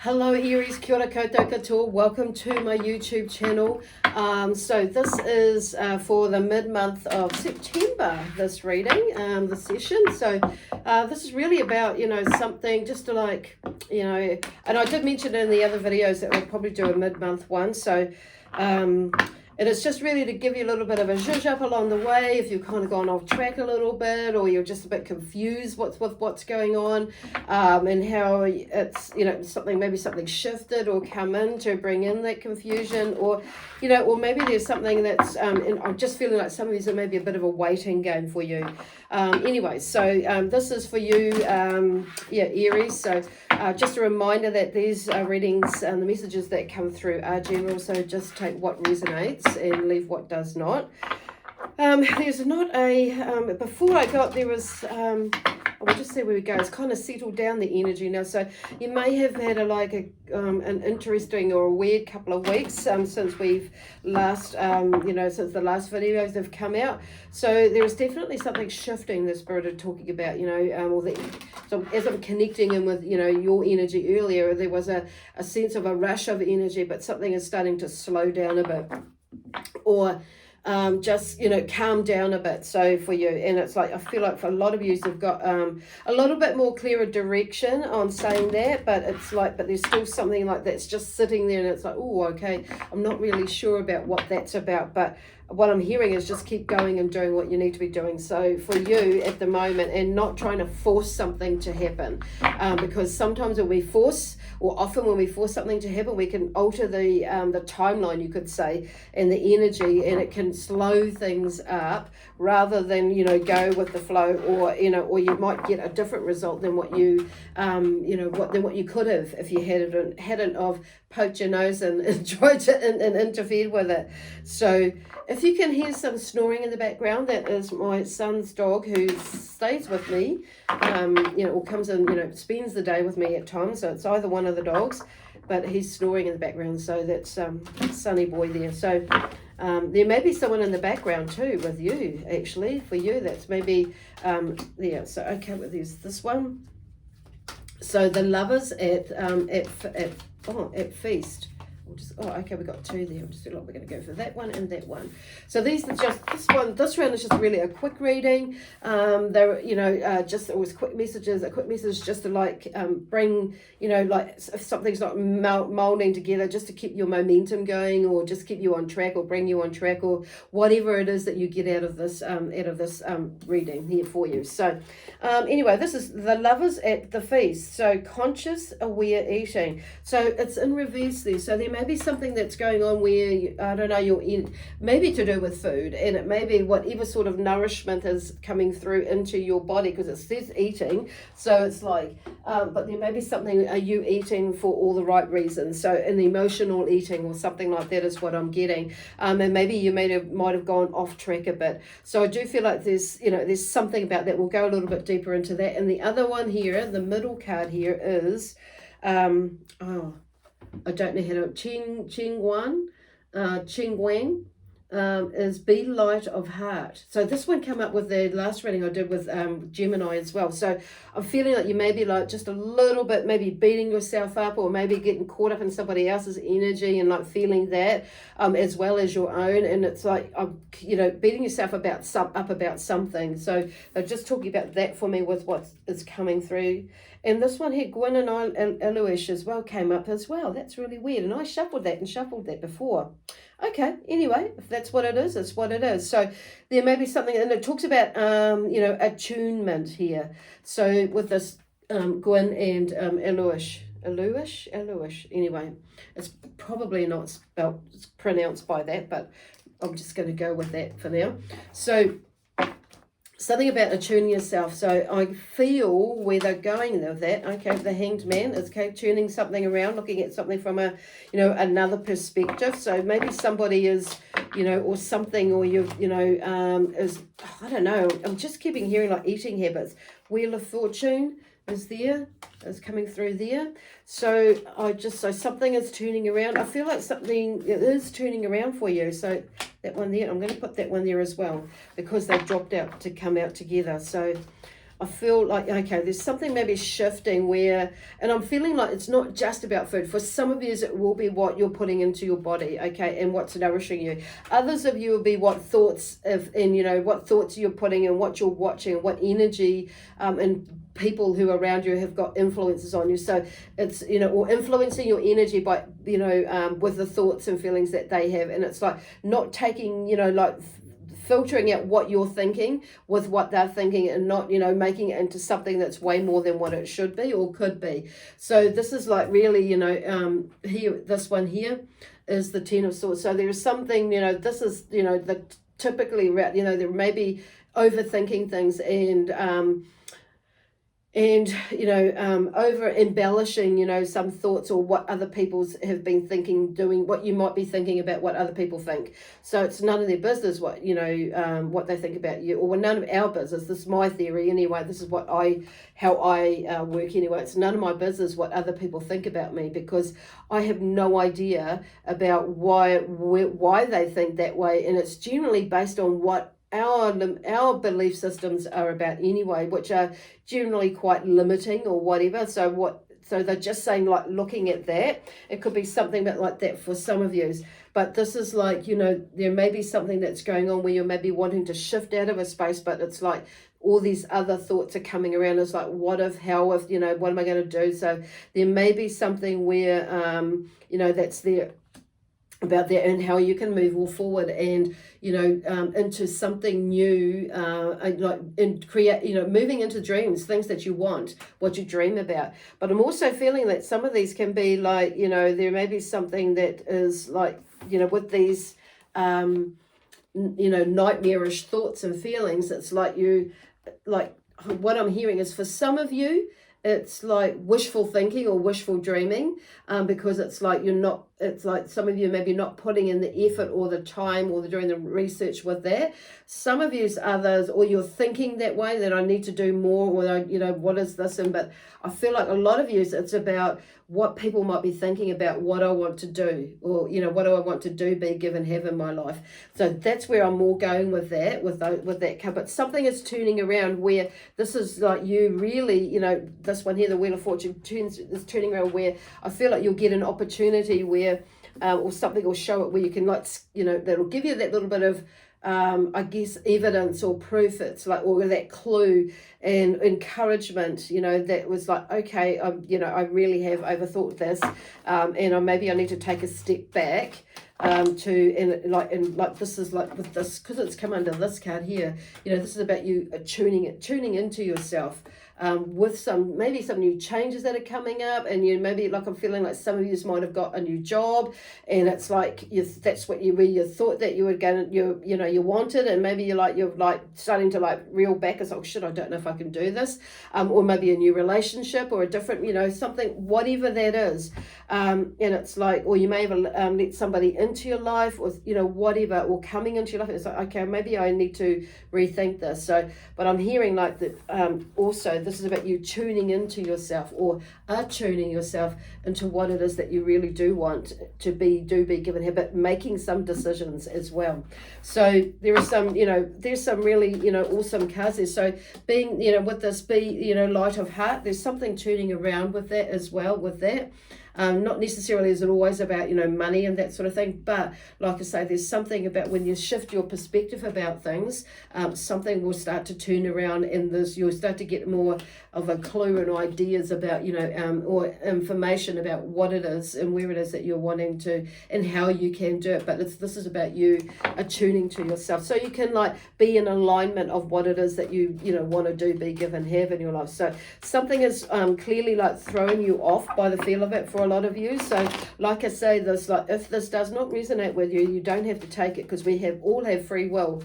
Hello Aries, kia ora koutou katoa. Welcome to my YouTube channel. So this is for the mid-month of September, this reading, the session. So this is really about, something just to and I did mention in the other videos that we'll probably do a mid-month one. So and it's just really to give you a little bit of a zhuzh up along the way if you've kind of gone off track a little bit, or you're just a bit confused with what's going on, and how it's, maybe something shifted or come in to bring in that confusion, or maybe there's something that's, and I'm just feeling like some of these are maybe a bit of a waiting game for you. Anyway, so this is for you, Aries. So just a reminder that these readings and the messages that come through are general, so just take what resonates and leave what does not. There's not a, before I got, there was, we'll just see where we go. It's kind of settled down the energy now. So you may have had an interesting or a weird couple of weeks since we've last, since the last videos have come out. So there is definitely something shifting the spirit of talking about, so as I'm connecting in with, your energy earlier, there was a sense of a rush of energy, but something is starting to slow down a bit, or just calm down a bit. So for you, and it's like I feel like for a lot of you have got a little bit more clearer direction on saying that, but it's like, but there's still something like that's just sitting there, and it's like, oh, okay, I'm not really sure about what that's about, but what I'm hearing is just keep going and doing what you need to be doing. So for you at the moment, and not trying to force something to happen, because sometimes when we force, or often when we force something to happen, we can alter the timeline, you could say, and the energy, and it can slow things up rather than go with the flow, or you might get a different result than what you what you could have if you hadn't of poked your nose and tried to and interfered with it. So if you can hear some snoring in the background, that is my son's dog, who stays with me, or comes in, spends the day with me at times. So it's either one of the dogs, but he's snoring in the background. So that's Sunny Boy there. So there may be someone in the background too with you, actually, for you. That's maybe there. So okay, well, there's this one. So the lovers at feast. Okay, we got two there. I'm just we're going to go for that one and that one. So these are just this round is just really a quick reading. They're just always quick messages. A quick message just to bring, if something's not molding together, just to keep your momentum going, or just keep you on track, or bring you on track, or whatever it is that you get out of this reading here for you. So anyway, this is the lovers at the feast. So conscious, aware eating. So it's in reverse there. So there may be something that's going on where, you're in, maybe to do with food, and it may be whatever sort of nourishment is coming through into your body, because it says eating. So it's like, but there may be something, are you eating for all the right reasons? So an emotional eating or something like that is what I'm getting. And maybe you might have gone off track a bit. So I do feel like there's something about that. We'll go a little bit deeper into that. And the other one here, the middle card here is, I don't know how to, Ching Wang, is Be Light of Heart. So this one came up with the last reading I did with Gemini as well. So I'm feeling like you may be like just a little bit maybe beating yourself up, or maybe getting caught up in somebody else's energy and like feeling that as well as your own. And it's like, beating yourself up about something. So just talking about that for me with what is coming through. And this one here, Gwyn and Eluish as well, came up as well. That's really weird. And I shuffled that before. Okay, anyway, if that's what it is, it's what it is. So there may be something, and it talks about, attunement here. So with this Gwyn and Eluish. Anyway, it's probably not pronounced by that, but I'm just going to go with that for now. So something about attuning yourself. So I feel where they're going with that. Okay, the Hanged Man is turning something around, looking at something from a, another perspective. So maybe somebody is, or something, or is, I don't know. I'm just keeping hearing like eating habits. Wheel of Fortune is coming through there. So something is turning around. I feel like something is turning around for you. So that one there, I'm going to put that one there as well, because they've dropped out to come out together. So I feel like, okay, there's something maybe shifting where, and I'm feeling like it's not just about food. For some of you, it will be what you're putting into your body, okay, and what's nourishing you. Others of you will be what thoughts, what thoughts you're putting and what you're watching, what energy, and people who are around you have got influences on you. So it's, or influencing your energy by, with the thoughts and feelings that they have. And it's like not taking, filtering out what you're thinking with what they're thinking, and not making it into something that's way more than what it should be or could be. So this is like really here, this one here is the Ten of Swords. So there's something, this is the typically there may be overthinking things and over embellishing, some thoughts or what other people's have been thinking, doing what you might be thinking about what other people think. So it's none of their business what, what they think about you, or none of our business. This is my theory anyway. This is how I work anyway. It's none of my business what other people think about me, because I have no idea about why they think that way. And it's generally based on what our belief systems are about anyway, which are generally quite limiting or whatever. So they're just saying, like, looking at that, it could be something about like that for some of you. But this is like, there may be something that's going on where you're maybe wanting to shift out of a space, but it's like all these other thoughts are coming around. It's like, what if, how if, what am I going to do? So there may be something where, that's there about that, and how you can move all forward and into something new, and create, moving into dreams, things that you want, what you dream about. But I'm also feeling that some of these can be like, there may be something that is like, with these nightmarish thoughts and feelings. It's like what I'm hearing is, for some of you, it's like wishful thinking or wishful dreaming, because it's like it's like some of you maybe not putting in the effort or the time or doing the research with that. Some of you others, or you're thinking that way, that I need to do more, or what is this? But I feel like a lot of you, it's about what people might be thinking about what I want to do, or what do I want to do, be, give, and have in my life. So that's where I'm more going with that, with that card. But something is turning around where this is like you really, this one here, the Wheel of Fortune, is turning around where I feel like you'll get an opportunity where, or something will show it where you can, like, that'll give you that little bit of, I guess, evidence or proof. It's like, or that clue and encouragement, that was like, okay, I really have overthought this, and maybe I need to take a step back, this is like with this, because it's come under this card here, this is about you tuning into yourself, with some new changes that are coming up, and maybe, like, I'm feeling like some of you might have got a new job, and it's like that's what you thought that you were going to, you wanted, and maybe you're starting to reel back. It's like, shit, I don't know if I can do this, or maybe a new relationship or a different, something, whatever that is, and it's like, or you may have let somebody into your life, or whatever, or coming into your life. It's like, okay, maybe I need to rethink this. So, but I'm hearing like that, also this is about you tuning into yourself, or tuning yourself into what it is that you really do want to be, give, and have, but making some decisions as well. So there are some, there's some really, awesome cards there. So being, with this, be, light of heart, there's something tuning around with that as well, with that. Not necessarily is it always about, money and that sort of thing, but like I say, there's something about when you shift your perspective about things, something will start to turn around, and you'll start to get more of a clue and ideas about, or information about what it is and where it is that you're wanting to, and how you can do it. But this is about you attuning to yourself, so you can be in alignment of what it is that you want to do, be, give, and have in your life. So something is clearly throwing you off by the feel of it for a lot of you. So like I say, this, if this does not resonate with you, you don't have to take it, because we all have free will.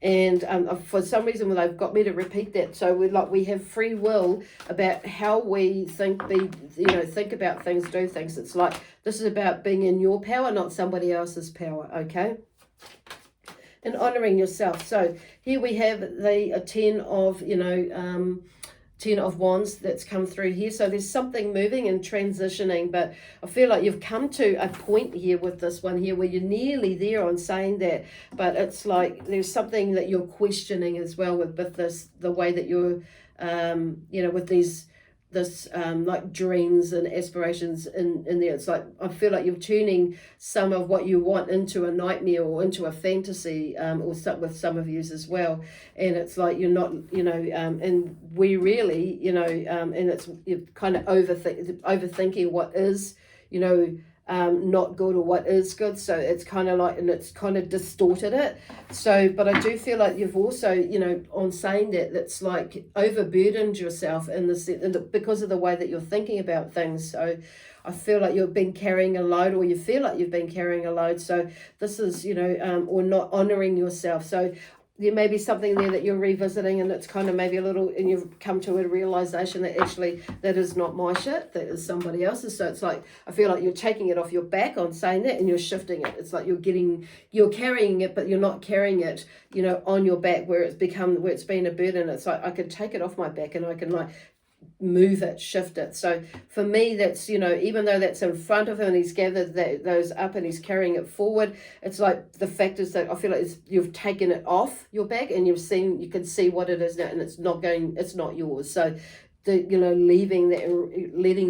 And for some reason, they've got me to repeat that. So we have free will about how we think about things, do things. It's like, this is about being in your power, not somebody else's power, okay? And honoring yourself. So here we have the 10 of, 10 of Wands that's come through here. So there's something moving and transitioning, but I feel like you've come to a point here with this one here where you're nearly there on saying that, but it's like there's something that you're questioning as well with this, the way that you're with this like dreams and aspirations in there. It's like I feel like you're turning some of what you want into a nightmare or into a fantasy, or with some of yous as well. And it's like you're not, and we really, and it's you're kind of overthinking what is, not good or what is good. So it's kind of like, and it's kind of distorted it. So, but I do feel like you've also, on saying that, that's like overburdened yourself because of the way that you're thinking about things. So I feel like you've been carrying a load, or you feel like you've been carrying a load. So this is, or not honoring yourself. So there may be something there that you're revisiting, and it's kind of maybe a little, and you've come to a realization that actually that is not my shit, that is somebody else's. So it's like, I feel like you're taking it off your back on saying that, and you're shifting it. It's like you're carrying it, but you're not carrying it, on your back where it's been a burden. It's like, I could take it off my back and I can like move it, shift it. So for me, that's, even though that's in front of him and he's gathered those up and he's carrying it forward, it's like the fact is that I feel like you've taken it off your back and you can see what it is now, and it's not yours. So letting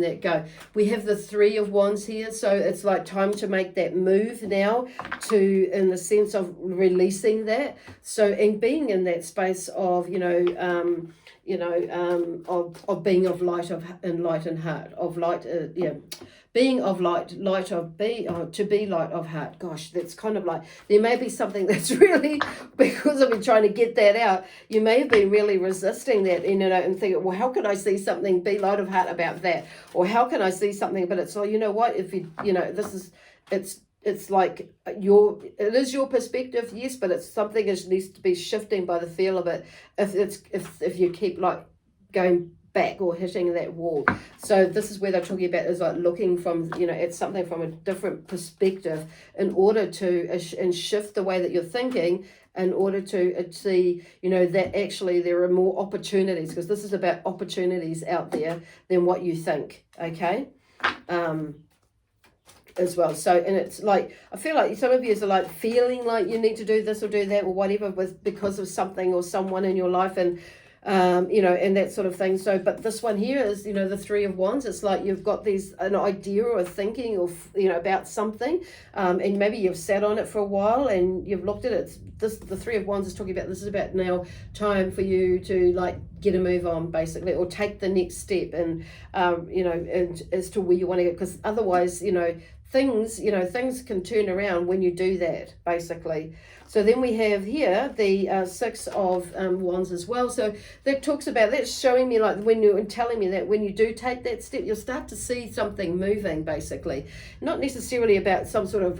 that go. We have the 3 of Wands here, so it's like time to make that move now, in the sense of releasing that. So, and being in that space of of being of light and light and heart, of light, being of light to be light of heart. Gosh, that's kind of like, there may be something that's really, because I've been trying to get that out, you may have been really resisting that, and thinking, well, how can I see something, be light of heart about that? Or how can I see something, but it's like, what, if it's like it is your perspective, yes, but it's something that needs to be shifting by the feel of it. If you keep like going back or hitting that wall. So this is where they're talking about is like looking from, at something from a different perspective in order to and shift the way that you're thinking, in order to see, that actually there are more opportunities, because this is about opportunities out there than what you think. Okay. As well. So, and it's like, I feel like some of you are like feeling like you need to do this or do that or whatever because of something or someone in your life, and and that sort of thing. So, but this one here is, the 3 of Wands. It's like you've got an idea or a thinking or, about something, and maybe you've sat on it for a while and you've looked at it. The 3 of Wands is talking about, this is about now time for you to like get a move on, basically, or take the next step, and, and as to where you want to go, because otherwise, things can turn around when you do that, basically. So then we have here the 6 of Wands as well. So that talks about, that's showing me like telling me that when you do take that step, you'll start to see something moving, basically. Not necessarily about some sort of,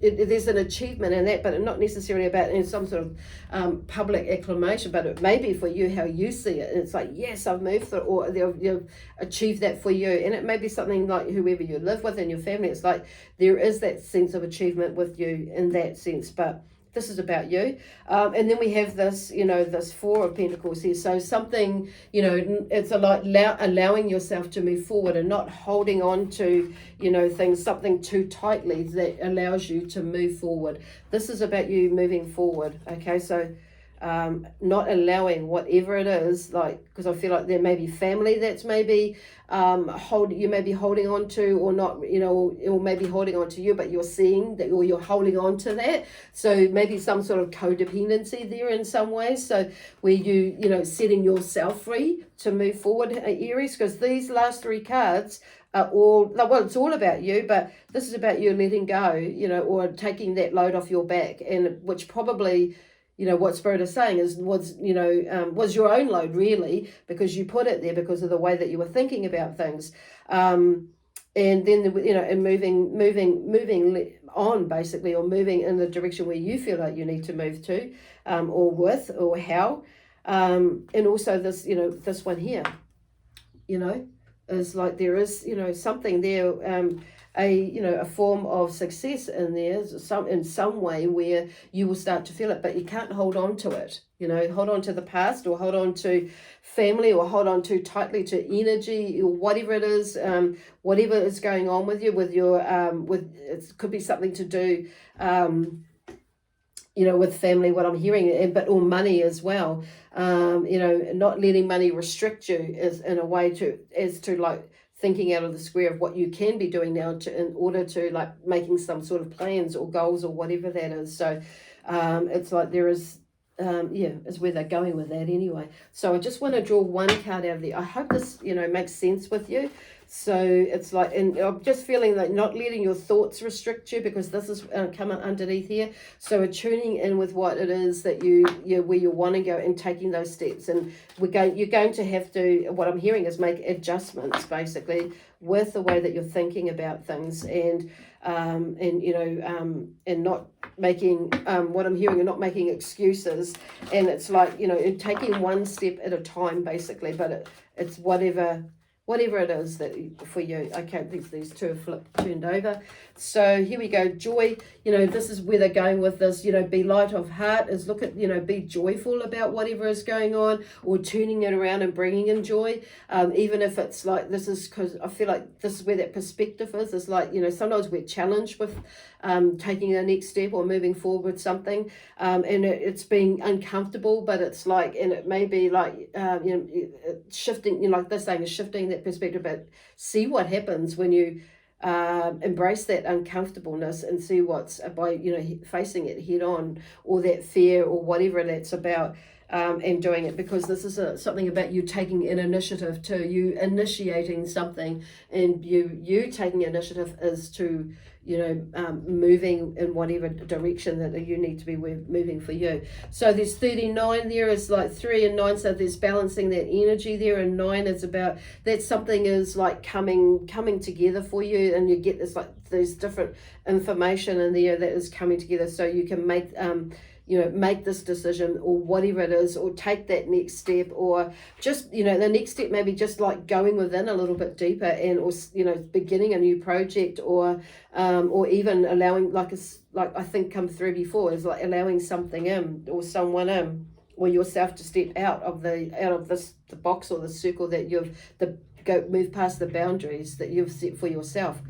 there's an achievement in that, but not necessarily about some sort of public acclamation, but it may be for you how you see it. And it's like, yes, I've moved through, or you've achieved that for you. And it may be something like whoever you live with in your family. It's like there is that sense of achievement with you in that sense, but this is about you. And then we have this, this 4 of Pentacles here. So something, it's like allowing yourself to move forward and not holding on to, things, something too tightly that allows you to move forward. This is about you moving forward. Okay, so not allowing whatever it is, like, because I feel like there may be family that's maybe you may be holding on to, or not, or maybe holding on to you, but you're seeing that, or you're holding on to that. So maybe some sort of codependency there in some ways. So where setting yourself free to move forward, Aries, because these last 3 cards are it's all about you, but this is about you letting go, or taking that load off your back, and which probably, what Spirit is saying was your own load, really, because you put it there because of the way that you were thinking about things. And then, and moving on, basically, or moving in the direction where you feel like you need to move to, or with, or how. And also this, this one here, is like there is, something there, a form of success in there, in some way where you will start to feel it, but you can't hold on to it. Hold on to the past, or hold on to family, or hold on too tightly to energy, or whatever it is, whatever is going on with you, with your, it could be something to do, you know, with family, what I'm hearing, and but or money as well. You know, not letting money restrict you is in a way to as to like thinking out of the square of what you can be doing now to in order to like making some sort of plans or goals or whatever that is. So it's like there is yeah, is where they're going with that anyway. So I just want to draw one card out of there. I hope this, you know, makes sense with you. So it's like, and I'm just feeling like not letting your thoughts restrict you, because this is coming underneath here. So tuning in with what it is that you where you want to go and taking those steps. And you're going to have to, what I'm hearing is make adjustments basically with the way that you're thinking about things, and you know, and not making what I'm hearing, and not making excuses. And it's like, you know, taking one step at a time basically, but it's whatever it is that for you. Okay, these two are turned over. So here we go. Joy, you know, this is where they're going with this, you know, be light of heart is look at, you know, be joyful about whatever is going on, or turning it around and bringing in joy. Even if it's like, this is because I feel like this is where that perspective is. It's like, you know, sometimes we're challenged with taking the next step or moving forward with something, and it's being uncomfortable, but it's like, and it may be like, you know, shifting, you know, like this saying is shifting that perspective, but see what happens when you embrace that uncomfortableness and see what's by, you know, facing it head on, or that fear or whatever that's about. And doing it, because this is something about you taking an initiative, to you initiating something, and you taking initiative is to, you know, moving in whatever direction that you need to be moving for you. So there's 39 there, is like 3 and 9, so there's balancing that energy there, and 9 is about that something is like coming together for you, and you get this like there's different information in there that is coming together, so you can make you know, make this decision or whatever it is, or take that next step, or just, you know, the next step maybe just like going within a little bit deeper, and or, you know, beginning a new project, or even allowing, like I think come through before, is like allowing something in, or someone in, or yourself to step out of the box or the circle that move past the boundaries that you've set for yourself.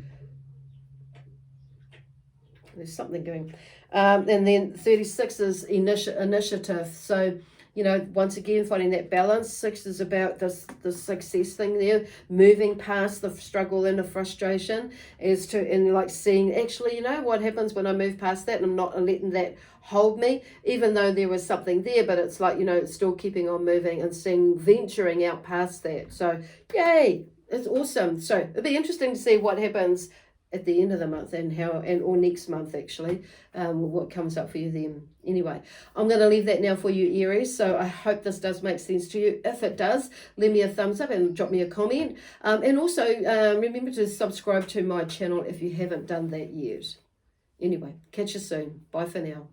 There's something going. And then 36 is initiative. So, you know, once again, finding that balance. 6 is about the success thing there, moving past the struggle and the frustration, as to, and like seeing, actually, you know, what happens when I move past that, and I'm not letting that hold me, even though there was something there, but it's like, you know, it's still keeping on moving and venturing out past that. So, yay, it's awesome. So it'll be interesting to see what happens at the end of the month, and or next month actually, what comes up for you then. Anyway, I'm going to leave that now for you, Aries. So I hope this does make sense to you. If it does, leave me a thumbs up and drop me a comment, and also remember to subscribe to my channel if you haven't done that yet. Anyway, catch you soon. Bye for now.